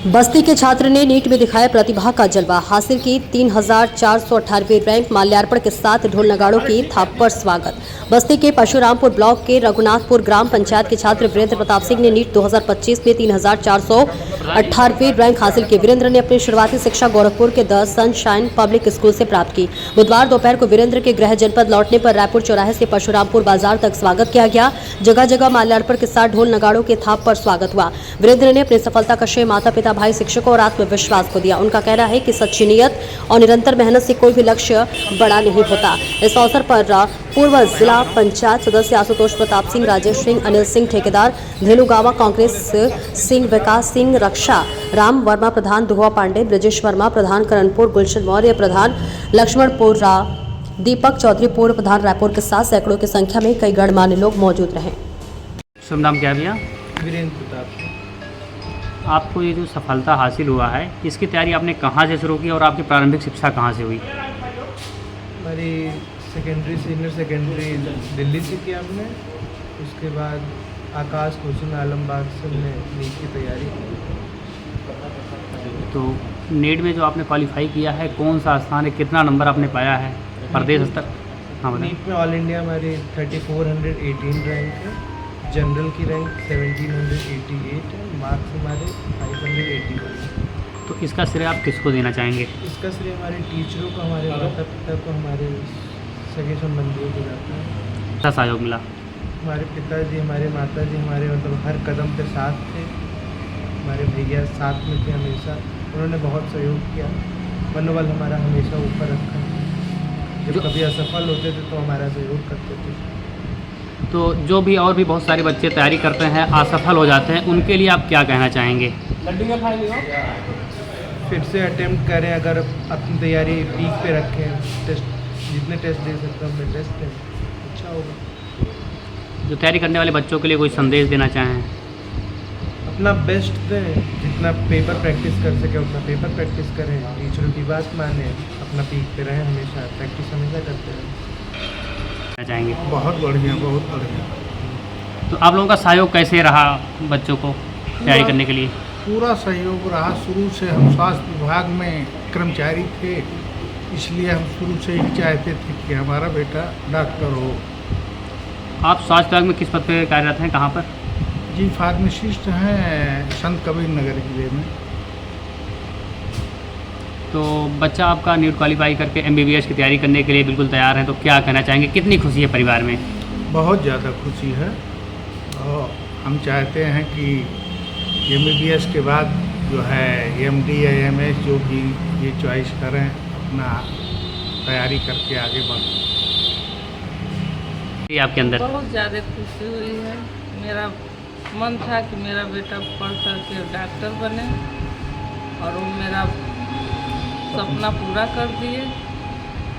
बस्ती के छात्र ने नीट में दिखाया प्रतिभा का जलवा, हासिल की 3418वीं रैंक, माल्यार्पण के साथ ढोल नगाड़ों की थाप पर स्वागत। बस्ती के परशुरामपुर ब्लॉक के रघुनाथपुर ग्राम पंचायत के छात्र वीरेंद्र प्रताप सिंह ने नीट 2025 में 3418वीं रैंक हासिल की। वीरेंद्र ने अपनी शुरुआती शिक्षा गोरखपुर के द सनशाइन पब्लिक स्कूल से प्राप्त की। बुधवार दोपहर को वीरेंद्र के गृह जनपद लौटने पर रायपुर चौराहे से परशुरामपुर बाजार तक स्वागत किया गया। जगह जगह माल्यार्पण के साथ ढोल नगाड़ों के थाप पर स्वागत हुआ। वीरेंद्र ने अपनी सफलता का श्रेय माता पिता, भाई, शिक्षकों और आत्मविश्वास को दिया। उनका कहना है कि सच्ची नियत और निरंतर मेहनत से कोई भी लक्ष्य बड़ा नहीं होता। इस अवसर पर पूर्व जिला पंचायत सदस्य आशुतोष प्रताप सिंह, राजेश सिंह, अनिल सिंह ठेकेदार, धेनुगावा कांग्रेस सिंह, विकास सिंह, रक्षा राम वर्मा प्रधान, दुआ पांडे, ब्रजेश वर्मा प्रधान, करणपुर गुलशन मौर्य प्रधान, लक्ष्मणपुर दीपक चौधरी पूर्व प्रधान रायपुर के साथ सैकड़ों की संख्या में कई गणमान्य लोग मौजूद रहे। शुभ नाम क्या भैया? वीरेंद्र प्रताप। आपको ये जो सफलता हासिल हुआ है, इसकी तैयारी आपने कहाँ से शुरू की और आपकी प्रारंभिक शिक्षा कहाँ से हुई? हमारी सेकेंडरी, सीनियर सेकेंडरी दिल्ली से किया हमने। उसके बाद आकाश हुसैन आलमबाग से हमने नीट की तैयारी की। तो नीट में जो आपने क्वालिफाई किया है, कौन सा स्थान है, कितना नंबर आपने पाया है प्रदेश स्तर? हाँ बताइए। नीट में ऑल इंडिया हमारी 3418 रैंक है, जनरल की रैंक 1788 है, मार्क्स हमारे 581 है। तो इसका श्रेय आप किसको देना चाहेंगे? इसका श्रेय हमारे टीचरों को, हमारे माता पिता को, हमारे सगे संबंधियों को जाता है। अच्छा सहयोग मिला? हमारे पिताजी, हमारे माताजी हमारे मतलब हर कदम पे साथ थे। हमारे भैया साथ में थे हमेशा, उन्होंने बहुत सहयोग किया। मनोबल हमारा हमेशा ऊपर रखा। जब कभी असफल होते थे तो हमारा सहयोग करते थे। तो जो भी और भी बहुत सारे बच्चे तैयारी करते हैं, असफल हो जाते हैं, उनके लिए आप क्या कहना चाहेंगे? फिर से अटेम्प्ट करें, अगर अपनी तैयारी पीक पे रखें, टेस्ट जितने टेस्ट दे सकते हैं अपने टेस्ट दें, अच्छा होगा। जो तैयारी करने वाले बच्चों के लिए कोई संदेश देना चाहें? अपना बेस्ट दें, जितना पेपर प्रैक्टिस कर सके उतना पेपर प्रैक्टिस करें, टीचरों की बात मानें, अपना पीक पे रहें, हमेशा प्रैक्टिस हमेशा करते रहें। चाहेंगे? बहुत बढ़िया, बहुत बढ़िया। तो आप लोगों का सहयोग कैसे रहा बच्चों को तैयारी करने के लिए? पूरा सहयोग रहा। शुरू से हम स्वास्थ्य विभाग में कर्मचारी थे, इसलिए हम शुरू से ही चाहते थे कि हमारा बेटा डॉक्टर हो। आप स्वास्थ्य विभाग में किस पद पर कार्यरत हैं, कहाँ पर? जी, फार्मासिस्ट हैं संत कबीर नगर जिले में। तो बच्चा आपका नीट क्वालिफाई करके MBBS की तैयारी करने के लिए बिल्कुल तैयार है, तो क्या कहना चाहेंगे, कितनी खुशी है परिवार में? बहुत ज़्यादा खुशी है और हम चाहते हैं कि MBBS के बाद जो है MD या MS जो भी ये चॉइस करें, अपना तैयारी करके आगे बढ़ें। ये आपके अंदर बहुत ज़्यादा खुशी हुई है। मेरा मन था कि मेरा बेटा पढ़ कर के डॉक्टर बने और वो मेरा सपना पूरा कर दिए।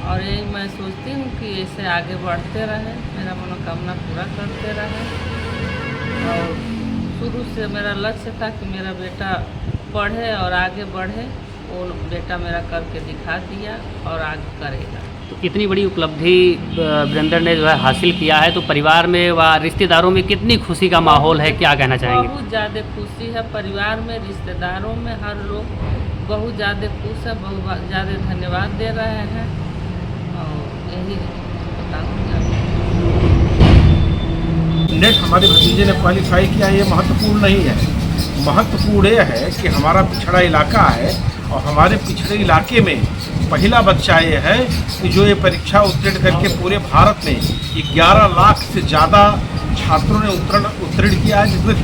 और यही मैं सोचती हूँ कि ऐसे आगे बढ़ते रहे, मेरा मनोकामना पूरा करते रहे। और शुरू से मेरा लक्ष्य था कि मेरा बेटा पढ़े और आगे बढ़े। वो बेटा मेरा करके दिखा दिया और आगे करेगा। तो इतनी बड़ी उपलब्धि वीरेंद्र ने जो है हासिल किया है, तो परिवार में व रिश्तेदारों में कितनी खुशी का माहौल है, क्या कहना चाहेंगे? बहुत ज़्यादा खुशी है। परिवार में, रिश्तेदारों में हर लोग बहुत ज़्यादा खुश है, बहुत ज़्यादा धन्यवाद दे रहे हैं। और यही बताऊँगा। नेट हमारे भतीजे ने क्वालिफाई किया, ये महत्वपूर्ण नहीं है। महत्वपूर्ण ये है कि हमारा पिछड़ा इलाका है और हमारे पिछड़े इलाके में पहला बच्चा ये है कि जो ये परीक्षा उत्तीर्ण करके पूरे भारत में 11 लाख से ज़्यादा छात्रों ने उत्तीर्ण किया है, जिसमें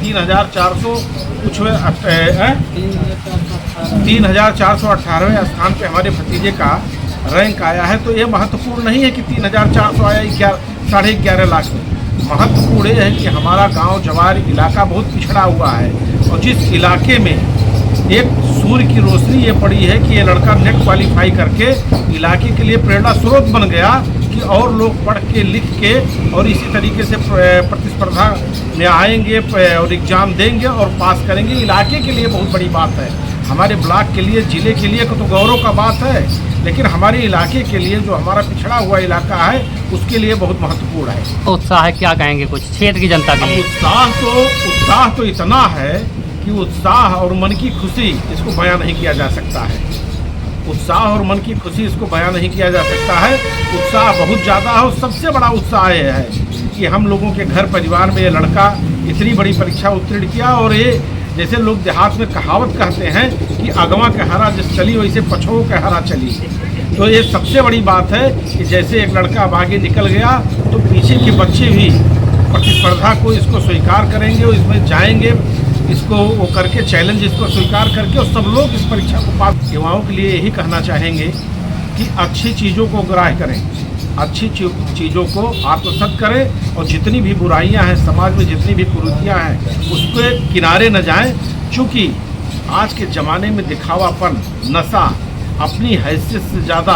3418वें स्थान पे हमारे भतीजे का रैंक आया है। तो ये महत्वपूर्ण नहीं है कि 3400 आया 11.5 लाख में। महत्वपूर्ण ये है कि हमारा गांव जवार इलाका बहुत पिछड़ा हुआ है और जिस इलाके में एक सूर्य की रोशनी ये पड़ी है कि ये लड़का नेट क्वालिफाई करके इलाके के लिए प्रेरणा स्रोत बन गया कि और लोग पढ़ के, लिख के और इसी तरीके से प्रतिस्पर्धा में आएंगे और एग्ज़ाम देंगे और पास करेंगे। इलाके के लिए बहुत बड़ी बात है, हमारे ब्लॉक के लिए, ज़िले के लिए तो गौरव का बात है, लेकिन हमारे इलाके के लिए, जो हमारा पिछड़ा हुआ इलाका है, उसके लिए बहुत महत्वपूर्ण है। उत्साह है, क्या कहेंगे कुछ क्षेत्र की जनता के लिए? उत्साह तो इतना है कि उत्साह और मन की खुशी इसको बयां नहीं किया जा सकता है। उत्साह और मन की खुशी इसको बयां नहीं किया जा सकता है। उत्साह बहुत ज़्यादा है और सबसे बड़ा उत्साह ये है कि हम लोगों के घर परिवार में ये लड़का इतनी बड़ी परीक्षा उत्तीर्ण किया। और ये जैसे लोग देहात में कहावत कहते हैं कि अगवा कहरा जिस चली वैसे पछो कहरा चली, तो ये सबसे बड़ी बात है कि जैसे एक लड़का अब आगे निकल गया तो पीछे के बच्चे भी प्रतिस्पर्धा को इसको स्वीकार करेंगे और इसमें जाएंगे, इसको वो करके चैलेंज इसको स्वीकार करके और सब लोग इस परीक्षा को पास। युवाओं के लिए यही कहना चाहेंगे कि अच्छी चीज़ों को ग्राह्य करें, अच्छी चीज़ों को आत्मसात करें और जितनी भी बुराइयां हैं समाज में, जितनी भी कुरीतियां हैं उसके किनारे न जाएं। चूँकि आज के ज़माने में दिखावापन, नशा, अपनी हैसियत से ज़्यादा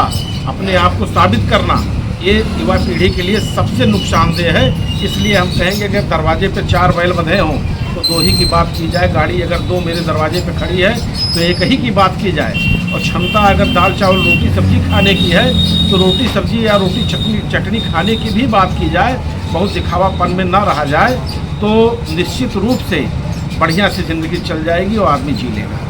अपने आप को साबित करना, ये युवा पीढ़ी के लिए सबसे नुकसानदेह है। इसलिए हम कहेंगे अगर दरवाजे पे 4 बैल बंधे हों तो 2 ही की बात की जाए। गाड़ी अगर 2 मेरे दरवाजे पे खड़ी है तो 1 ही की बात की जाए। और क्षमता अगर दाल चावल रोटी सब्जी खाने की है तो रोटी सब्जी या रोटी चटनी खाने की भी बात की जाए। बहुत दिखावापन में ना रहा जाए तो निश्चित रूप से बढ़िया से ज़िंदगी चल जाएगी और आदमी जी लेगा।